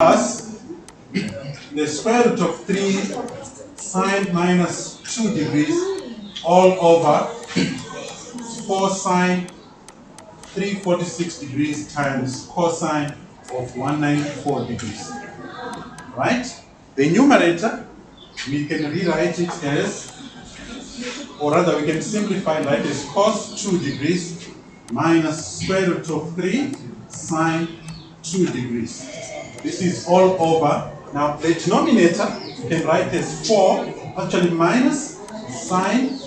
plus the square root of 3 sine minus 2 degrees all over 4 sine 346 degrees times cosine of 194 degrees. Right? The numerator, we can rewrite it as, or rather we can simplify like as cos 2 degrees minus square root of 3 sine 2 degrees. This is all over. Now the denominator you can write as 4, actually minus sine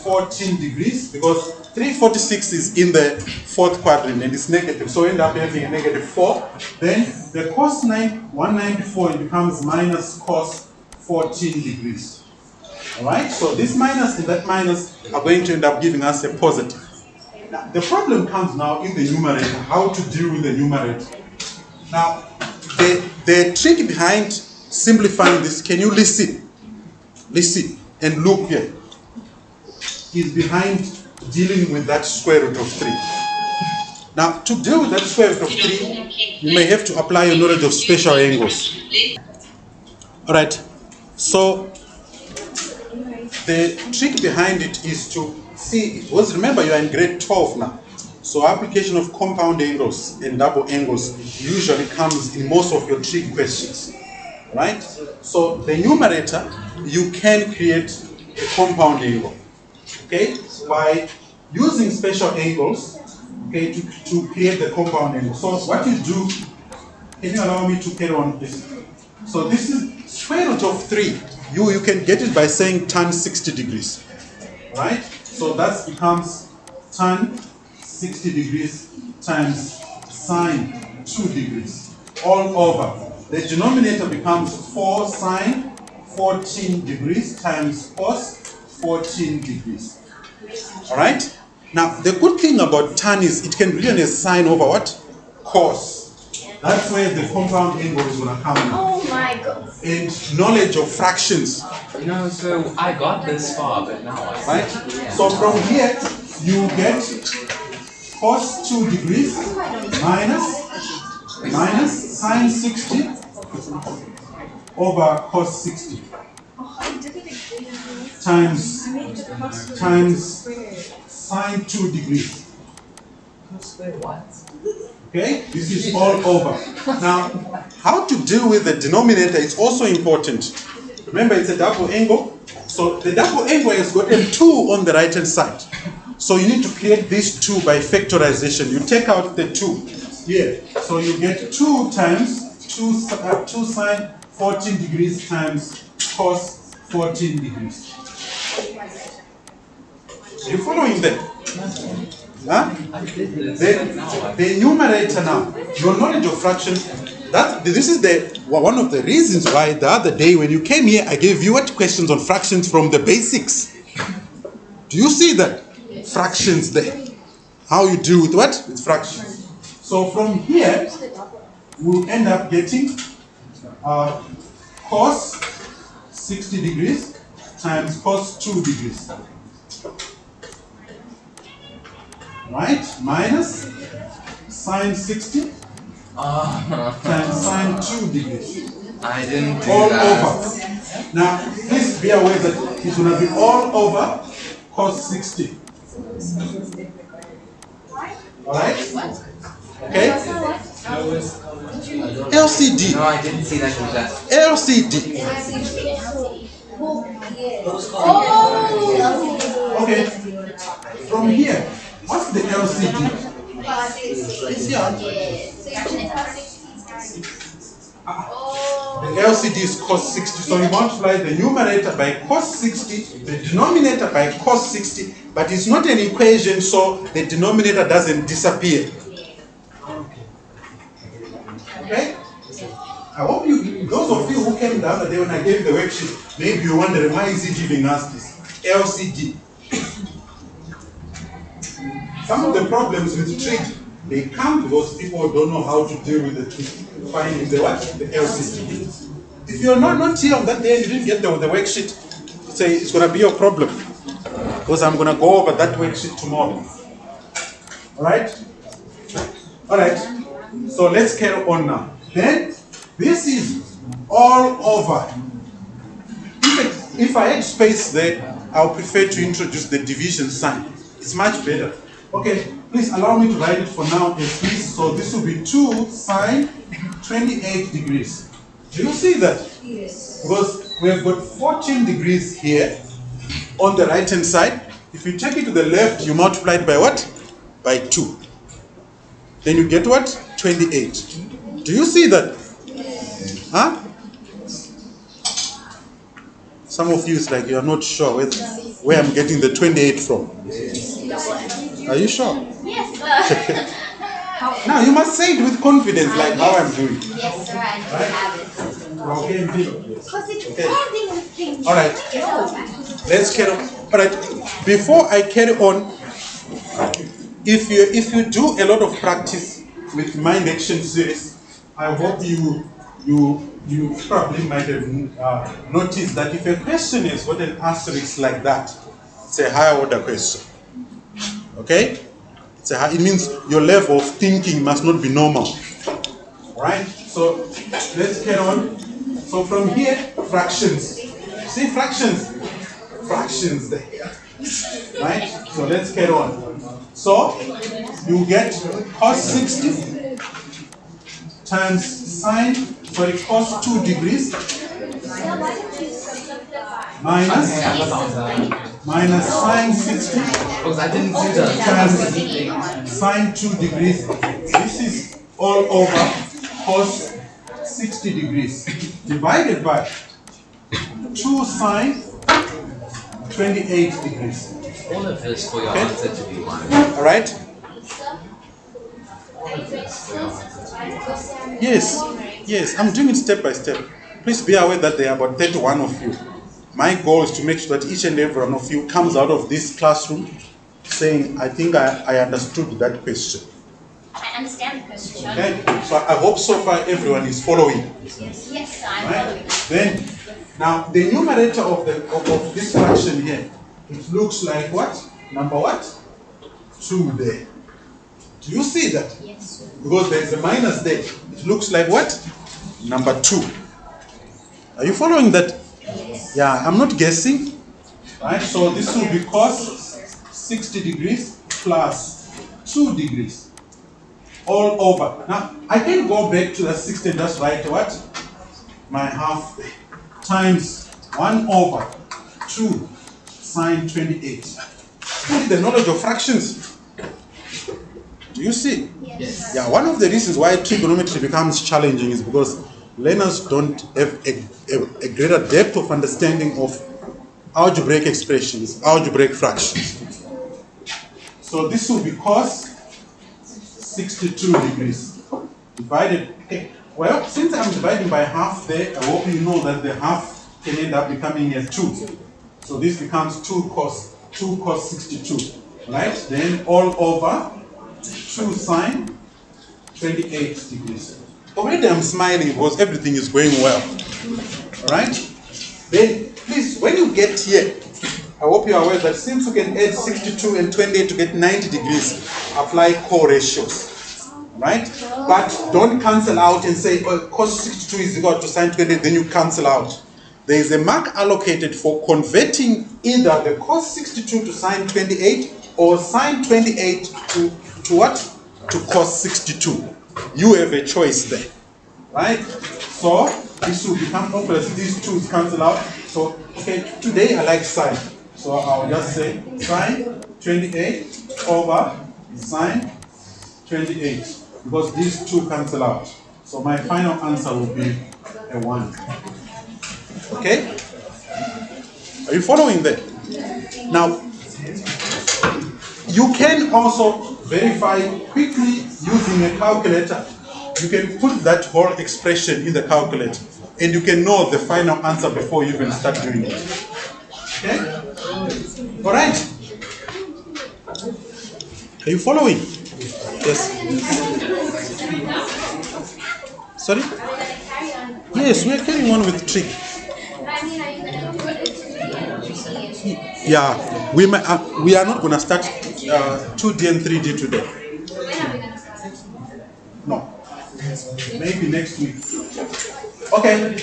14 degrees, because 346 is in the fourth quadrant and it's negative, so we end up having a negative 4. Then the cos 194 it becomes minus cos 14 degrees. Alright, so this minus and that minus are going to end up giving us a positive. Now, the problem comes now in the numerator, how to deal with the numerator. Now, the trick behind simplifying this, can you listen? Listen and look here. Is behind dealing with that square root of 3. Now, to deal with that square root of 3, you may have to apply your knowledge of special angles. Alright, so the trick behind it is to see, because remember you are in grade 12 now, so application of compound angles and double angles usually comes in most of your trick questions. Right? So the numerator, you can create a compound angle. Okay, by using special angles, okay, to create the compound angle. So what you do, can you allow me to carry on this? So this is square root of 3. You can get it by saying tan 60 degrees. Right? So that becomes tan 60 degrees times sine 2 degrees all over. The denominator becomes 4 sine 14 degrees times cos 14 degrees. Alright? Now, the good thing about tan is it can be written as sine over what? Cos. That's where the compound angle is going to come in. Oh my God. And knowledge of fractions. No, so I got this far, but now I see. Right? Yeah. So from here, you get cos 2 degrees minus sine 60 over cos 60 times sine 2 degrees. What? Okay, this is all over. Now, how to deal with the denominator is also important. Remember, it's a double angle. So the double angle has got a 2 on the right hand side. So you need to create this 2 by factorization. You take out the 2 here. So you get 2 times 2 sine 14 degrees times cos 14 degrees. Are you following that? Huh? The numerator now, your knowledge of fraction, this is one of the reasons why the other day when you came here, I gave you what questions on fractions from the basics. Do you see that? Fractions there. How you deal with what? With fractions. So from here, we'll end up getting cos 60 degrees times cos 2 degrees. Right? Minus sine 60 times sine 2 degrees. I didn't do All that. over. Now, please be aware that it's going to be all over cos 60. Alright? Okay? LCD. No, I didn't see that in class. LCD. Okay. From here, what's the LCD? It's here. The LCD is cos 60. So you multiply the numerator by cos 60, the denominator by cos 60, but it's not an equation, so the denominator doesn't disappear. Okay? I hope those of you who came the other day when I gave the worksheet, maybe you're wondering why is he giving us this? LCD. Some of the problems with trig, they come because people don't know how to deal with the trig. Finding the what? The LCD. If you're not here on that day and you didn't get the worksheet, say it's going to be your problem. Because I'm going to go over that worksheet tomorrow. Alright? Alright. So let's carry on now. Then This is all over. If I had space there, I'll prefer to introduce the division sign. It's much better. Okay, please allow me to write it for now as this. So this will be 2 sine 28 degrees. Do you see that? Yes. Because we have got 14 degrees here on the right hand side. If you take it to the left, you multiply it by what? By 2. Then you get what? 28. Do you see that? Huh? Some of you is like you are not sure where I'm getting the 28 from. Are you sure? Yes, sir. Now you must say it with confidence, like how I'm doing. Yes, sir, I do have it. Okay, Because it's adding the things. all right. Let's carry on. All right. Before I carry on, if you do a lot of practice with mind action series, I hope you probably might have noticed that if a question is got an asterisk like that, it's a higher order question. Okay? It means your level of thinking must not be normal. Right? So let's carry on. So from here, fractions. See fractions? Fractions there. Right? So let's carry on. So you get cos 60 times cos 2 degrees minus sine 60 Because I didn't do that. times sine 2 degrees. This is all over cos 60 degrees divided by 2 sine 28 degrees. All of this for your Okay. answer to be 1. All right? All of this for your answer to be 1. Yes, I'm doing it step by step. Please be aware that there are about 31 of you. My goal is to make sure that each and every one of you comes out of this classroom saying, I think I understood that question. I understand the question. Okay? So I hope so far everyone is following. Yes, sir, I'm Right? following. Then, now the numerator of this fraction here, it looks like what? Number what? 2 there. Do you see that? Yes, sir. Because there is a minus there. It looks like what? Number 2. Are you following that? Yes. Yeah, I'm not guessing. Right? So this will be cos 60 degrees plus 2 degrees. All over. Now, I can go back to the 60 and just write what? My half there. Times 1 over 2 sine 28. See the knowledge of fractions. Do you see? Yes. Yeah, one of the reasons why trigonometry becomes challenging is because learners don't have a greater depth of understanding of algebraic expressions, algebraic fractions. So this will be cos 62 degrees divided. Okay. Well, since I'm dividing by half there, I hope you know that the half can end up becoming a 2. So this becomes 2 cos 62, right? Then all over 2 sine 28 degrees. Already I'm smiling because everything is going well. Alright? Then please, when you get here, I hope you are aware that since you can add 62 and 28 to get 90 degrees, apply co-ratios. Right? But don't cancel out and say, oh, cos 62 is equal to sine 28, then you cancel out. There is a mark allocated for converting either the cos 62 to sine 28 or sine 28 to what? To cos 62. You have a choice there. Right? So this will become obvious. These twos cancel out. So okay, today I like sine. So I'll just say sine 28 over sine 28. Because these two cancel out. So my final answer will be a 1. Okay? Are you following that? Now, you can also verify quickly using a calculator. You can put that whole expression in the calculator and you can know the final answer before you even start doing it. Okay? Alright? Are you following? Yes. Sorry? Yes, we are carrying on with trick. Yeah, we are not going to start 2D and 3D today. No. Maybe next week. Okay.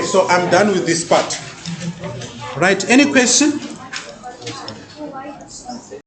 So I'm done with this part. Right? Any question?